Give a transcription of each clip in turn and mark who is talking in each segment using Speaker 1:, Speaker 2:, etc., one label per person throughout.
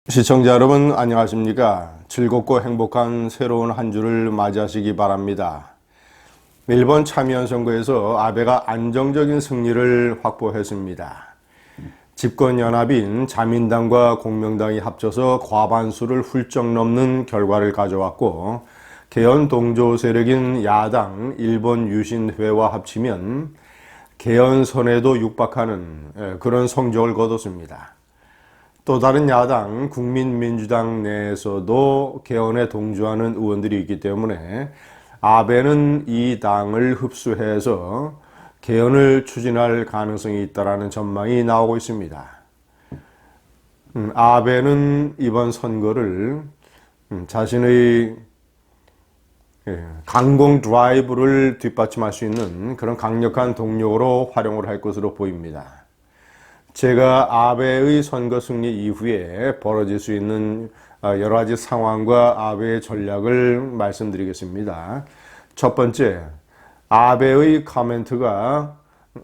Speaker 1: 시청자 여러분 안녕하십니까? 즐겁고 행복한 새로운 한 주를 맞이하시기 바랍니다. 일본 참의원 선거에서 아베가 안정적인 승리를 확보했습니다. 집권연합인 자민당과 공명당이 합쳐서 과반수를 훌쩍 넘는 결과를 가져왔고, 개헌 동조 세력인 야당 일본 유신회와 합치면 개헌선에도 육박하는 그런 성적을 거뒀습니다. 또 다른 야당 국민민주당 내에서도 개헌에 동조하는 의원들이 있기 때문에 아베는 이 당을 흡수해서 개헌을 추진할 가능성이 있다는 전망이 나오고 있습니다. 아베는 이번 선거를 자신의 강공 드라이브를 뒷받침할 수 있는 그런 강력한 동력으로 활용을 할 것으로 보입니다. 제가 아베의 선거 승리 이후에 벌어질 수 있는 여러 가지 상황과 아베의 전략을 말씀드리겠습니다. 첫 번째, 아베의 코멘트가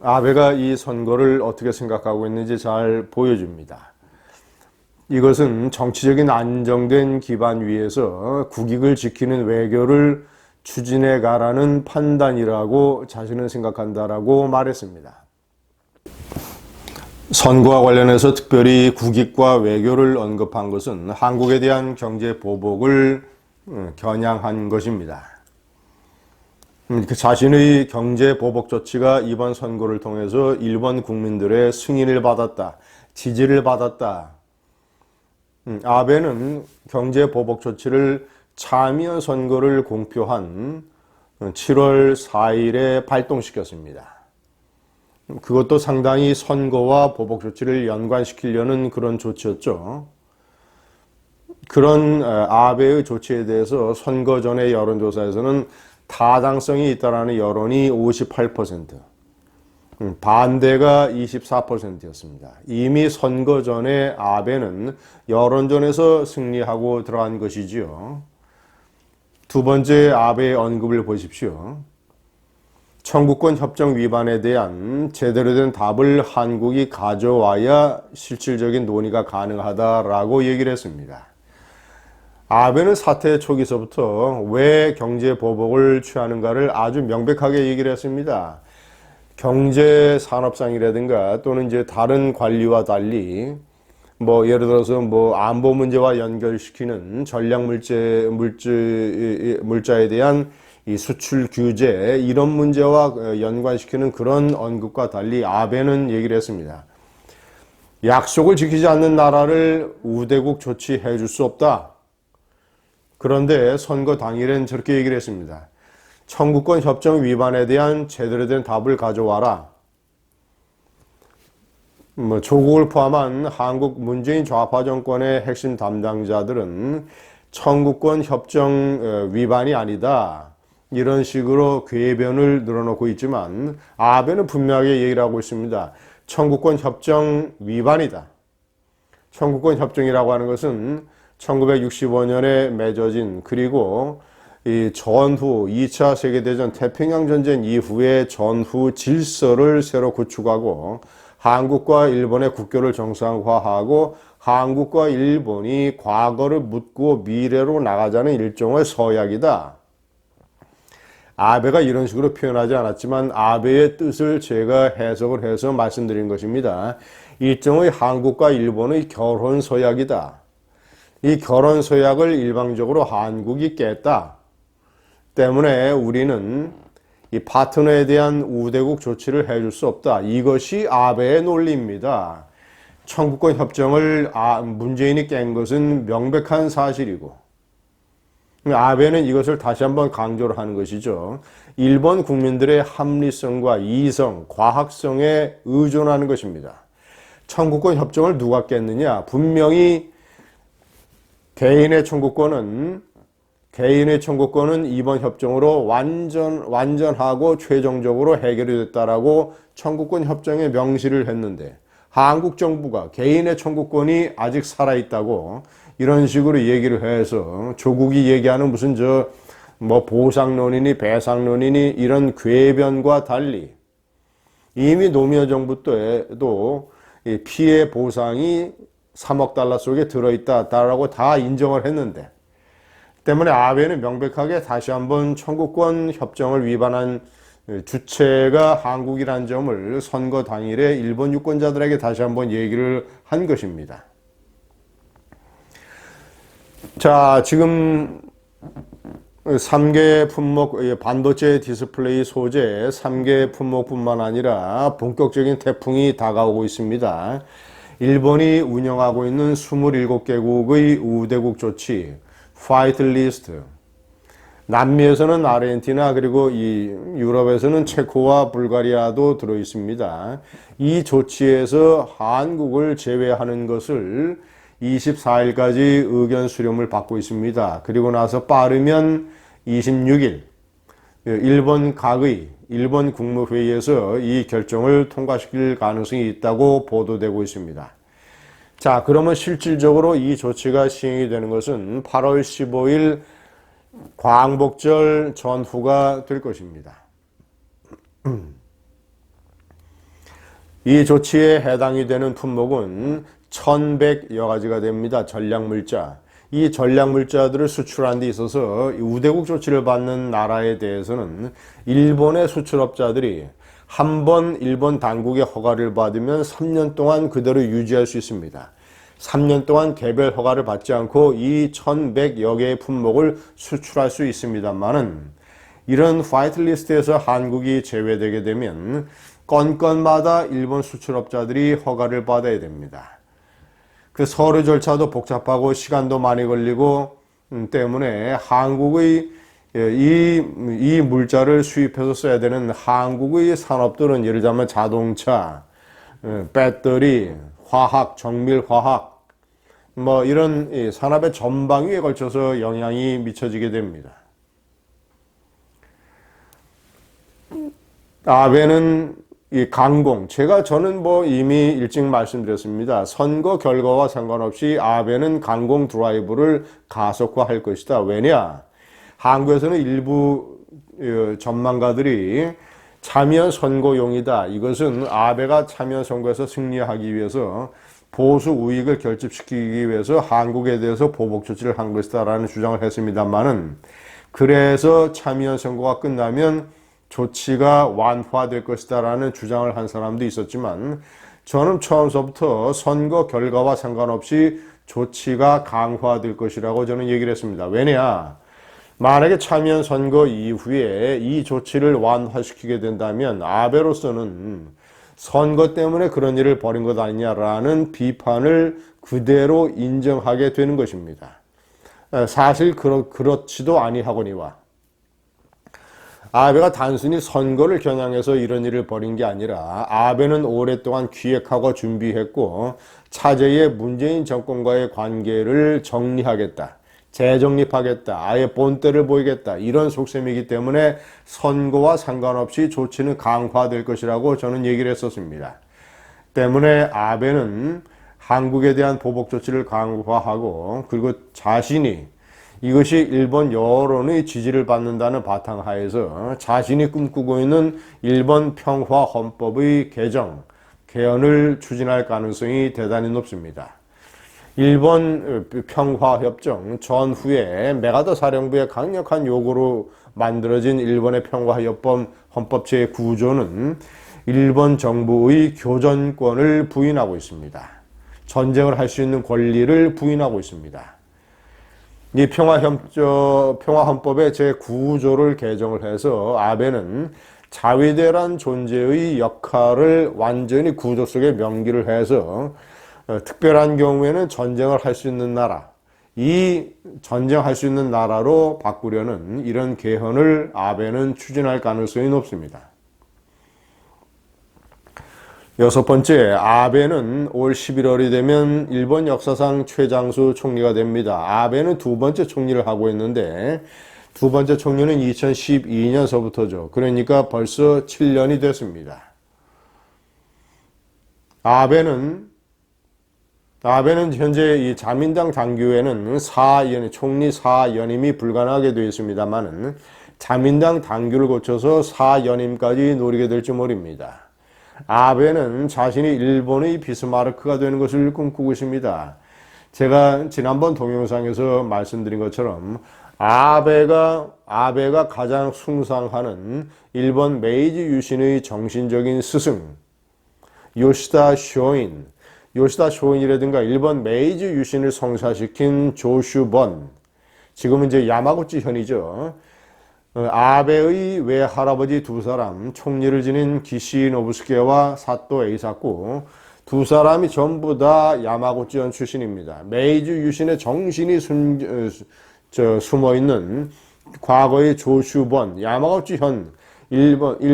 Speaker 1: 아베가 이 선거를 어떻게 생각하고 있는지 잘 보여줍니다. 이것은 정치적인 안정된 기반 위에서 국익을 지키는 외교를 추진해 가라는 판단이라고 자신은 생각한다라고 말했습니다. 선거와 관련해서 특별히 국익과 외교를 언급한 것은 한국에 대한 경제 보복을 겨냥한 것입니다. 자신의 경제 보복 조치가 이번 선거를 통해서 일본 국민들의 승인을 받았다, 지지를 받았다. 아베는 경제 보복 조치를 참의원 선거를 공표한 7월 4일에 발동시켰습니다. 그것도 상당히 선거와 보복 조치를 연관시키려는 그런 조치였죠. 그런 아베의 조치에 대해서 선거 전의 여론조사에서는 타당성이 있다라는 여론이 58%, 반대가 24%였습니다. 이미 선거 전에 아베는 여론전에서 승리하고 들어간 것이지요. 두 번째 아베의 언급을 보십시오. 청구권 협정 위반에 대한 제대로 된 답을 한국이 가져와야 실질적인 논의가 가능하다라고 얘기를 했습니다. 아베는 사태 초기서부터 왜 경제 보복을 취하는가를 아주 명백하게 얘기를 했습니다. 경제 산업상이라든가 또는 이제 다른 관리와 달리 예를 들어서 안보 문제와 연결시키는 전략 물자에 대한 이 수출 규제 이런 문제와 연관시키는 그런 언급과 달리 아베는 얘기를 했습니다. 약속을 지키지 않는 나라를 우대국 조치해 줄 수 없다. 그런데 선거 당일엔 저렇게 얘기를 했습니다. 청구권 협정 위반에 대한 제대로 된 답을 가져와라. 조국을 포함한 한국 문재인 좌파 정권의 핵심 담당자들은 청구권 협정 위반이 아니다. 이런 식으로 궤변을 늘어놓고 있지만 아베는 분명하게 얘기를 하고 있습니다. 청구권 협정 위반이다. 청구권 협정이라고 하는 것은 1965년에 맺어진 그리고 이 전후 2차 세계대전 태평양 전쟁 이후의 전후 질서를 새로 구축하고 한국과 일본의 국교를 정상화하고 한국과 일본이 과거를 묻고 미래로 나가자는 일종의 서약이다. 아베가 이런 식으로 표현하지 않았지만 아베의 뜻을 제가 해석을 해서 말씀드린 것입니다. 일종의 한국과 일본의 결혼 서약이다. 이 결혼 서약을 일방적으로 한국이 깼다. 때문에 우리는 이 파트너에 대한 우대국 조치를 해줄 수 없다. 이것이 아베의 논리입니다. 청구권 협정을 문재인이 깬 것은 명백한 사실이고 아베는 이것을 다시 한번 강조를 하는 것이죠. 일본 국민들의 합리성과 이성, 과학성에 의존하는 것입니다. 청구권 협정을 누가 깼느냐? 분명히 개인의 청구권은 이번 협정으로 완전하고 최종적으로 해결이 됐다라고 청구권 협정에 명시를 했는데 한국 정부가 개인의 청구권이 아직 살아있다고 이런 식으로 얘기를 해서 조국이 얘기하는 무슨 보상론이니 배상론이니 이런 궤변과 달리 이미 노무현 정부 때도 피해 보상이 3억 달러 속에 들어있다라고 다 인정을 했는데, 때문에 아베는 명백하게 다시 한번 청구권 협정을 위반한 주체가 한국이라는 점을 선거 당일에 일본 유권자들에게 다시 한번 얘기를 한 것입니다. 자, 지금 3개 품목, 반도체 디스플레이 소재 3개 품목뿐만 아니라 본격적인 태풍이 다가오고 있습니다. 일본이 운영하고 있는 27개국의 우대국 조치, 화이트 리스트, 남미에서는 아르헨티나, 그리고 이 유럽에서는 체코와 불가리아도 들어 있습니다. 이 조치에서 한국을 제외하는 것을 24일까지 의견 수렴을 받고 있습니다. 그리고 나서 빠르면 26일 일본 각의 일본 국무회의에서 이 결정을 통과시킬 가능성이 있다고 보도되고 있습니다. 자, 그러면 실질적으로 이 조치가 시행이 되는 것은 8월 15일 광복절 전후가 될 것입니다. 이 조치에 해당이 되는 품목은 1100여 가지가 됩니다. 전략물자. 이 전략물자들을 수출하는 데 있어서 우대국 조치를 받는 나라에 대해서는 일본의 수출업자들이 한번 일본 당국의 허가를 받으면 3년 동안 그대로 유지할 수 있습니다. 3년 동안 개별 허가를 받지 않고 이 1100여 개의 품목을 수출할 수 있습니다만은, 이런 화이트 리스트에서 한국이 제외되게 되면 건건마다 일본 수출업자들이 허가를 받아야 됩니다. 그 서류 절차도 복잡하고 시간도 많이 걸리고 때문에 한국의 이 물자를 수입해서 써야 되는 한국의 산업들은, 예를 들면 자동차, 배터리, 화학, 정밀화학, 뭐 이런 산업의 전방위에 걸쳐서 영향이 미쳐지게 됩니다. 아베는 이 강공, 저는 뭐 이미 일찍 말씀드렸습니다. 선거 결과와 상관없이 아베는 강공 드라이브를 가속화할 것이다. 왜냐? 한국에서는 일부 전망가들이 참여 선거용이다. 이것은 아베가 참여 선거에서 승리하기 위해서 보수 우익을 결집시키기 위해서 한국에 대해서 보복 조치를 한 것이다라는 주장을 했습니다만은, 그래서 참여 선거가 끝나면 조치가 완화될 것이다라는 주장을 한 사람도 있었지만, 저는 처음서부터 선거 결과와 상관없이 조치가 강화될 것이라고 저는 얘기를 했습니다. 왜냐? 만약에 참여 선거 이후에 이 조치를 완화시키게 된다면 아베로서는 선거 때문에 그런 일을 벌인 것 아니냐라는 비판을 그대로 인정하게 되는 것입니다. 사실 그렇지도 아니하거니와, 아베가 단순히 선거를 겨냥해서 이런 일을 벌인 게 아니라 아베는 오랫동안 기획하고 준비했고 차제의 문재인 정권과의 관계를 정리하겠다, 재정립하겠다, 아예 본때를 보이겠다, 이런 속셈이기 때문에 선거와 상관없이 조치는 강화될 것이라고 저는 얘기를 했었습니다. 때문에 아베는 한국에 대한 보복 조치를 강화하고, 그리고 자신이 이것이 일본 여론의 지지를 받는다는 바탕하에서 자신이 꿈꾸고 있는 일본 평화 헌법의 개헌을 추진할 가능성이 대단히 높습니다. 일본 평화협정 전후에 메가더 사령부의 강력한 요구로 만들어진 일본의 평화헌법 제9조는 일본 정부의 교전권을 부인하고 있습니다. 전쟁을 할 수 있는 권리를 부인하고 있습니다. 이 평화헌법의 제9조를 개정을 해서 아베는 자위대란 존재의 역할을 완전히 구조 속에 명기를 해서 특별한 경우에는 전쟁을 할 수 있는 나라, 이 전쟁할 수 있는 나라로 바꾸려는 이런 개헌을 아베는 추진할 가능성이 높습니다. 여섯 번째, 아베는 올 11월이 되면 일본 역사상 최장수 총리가 됩니다. 아베는 두 번째 총리를 하고 있는데, 두 번째 총리는 2012년서부터죠. 그러니까 벌써 7년이 됐습니다. 아베는 현재 이 자민당 당규에는 총리 4연임이 불가능하게 되어 있습니다만은 자민당 당규를 고쳐서 4연임까지 노리게 될지 모릅니다. 아베는 자신이 일본의 비스마르크가 되는 것을 꿈꾸고 있습니다. 제가 지난번 동영상에서 말씀드린 것처럼 아베가 가장 숭상하는 일본 메이지 유신의 정신적인 스승 요시다 쇼인이라든가 일본 메이지 유신을 성사시킨 조슈번, 지금은 이제 야마구치 현이죠. 아베의 외할아버지 두 사람, 총리를 지닌 기시 노부스케와 사또 에이사쿠 두 사람이 전부 다 야마구치현 출신입니다. 메이지 유신의 정신이 숨어있는 과거의 조슈번, 야마구치현,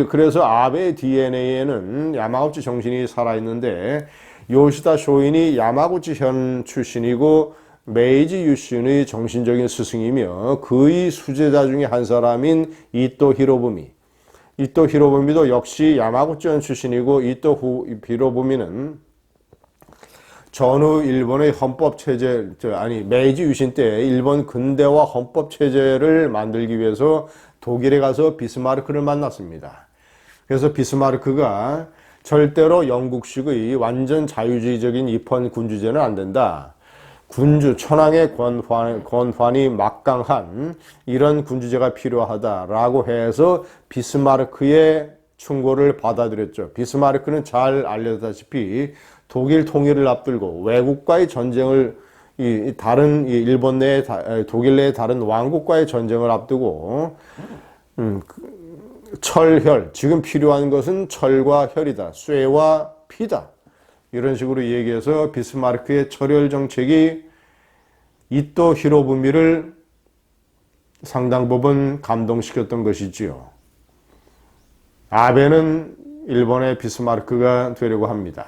Speaker 1: 그래서 아베의 DNA에는 야마구치 정신이 살아있는데, 요시다 쇼인이 야마구치현 출신이고 메이지 유신의 정신적인 스승이며 그의 수제자 중에 한 사람인 이토 히로부미도 역시 야마구치현 출신이고 히로부미는 전후 일본의 메이지 유신 때 일본 근대화 헌법 체제를 만들기 위해서 독일에 가서 비스마르크를 만났습니다. 그래서 비스마르크가 절대로 영국식의 완전 자유주의적인 입헌 군주제는 안 된다. 천황의 권한이 막강한 이런 군주제가 필요하다라고 해서 비스마르크의 충고를 받아들였죠. 비스마르크는 잘 알려졌다시피 독일 통일을 앞두고 외국과의 전쟁을 일본 내 독일 내의 다른 왕국과의 전쟁을 앞두고 지금 필요한 것은 철과 혈이다. 쇠와 피다. 이런 식으로 얘기해서 비스마르크의 철혈 정책이 이토 히로부미를 상당 부분 감동시켰던 것이지요. 아베는 일본의 비스마르크가 되려고 합니다.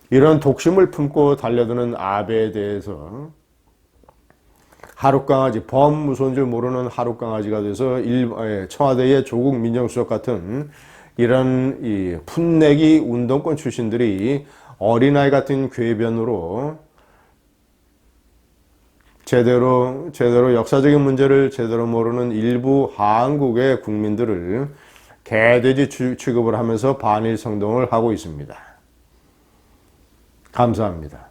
Speaker 1: 이런 독심을 품고 달려드는 아베에 대해서 범무서운 줄 모르는 하룻강아지가 돼서 청와대의 조국 민정수석 같은 이런 풋내기 운동권 출신들이 어린아이 같은 궤변으로 제대로 역사적인 문제를 제대로 모르는 일부 한국의 국민들을 개돼지 취급을 하면서 반일 성동을 하고 있습니다. 감사합니다.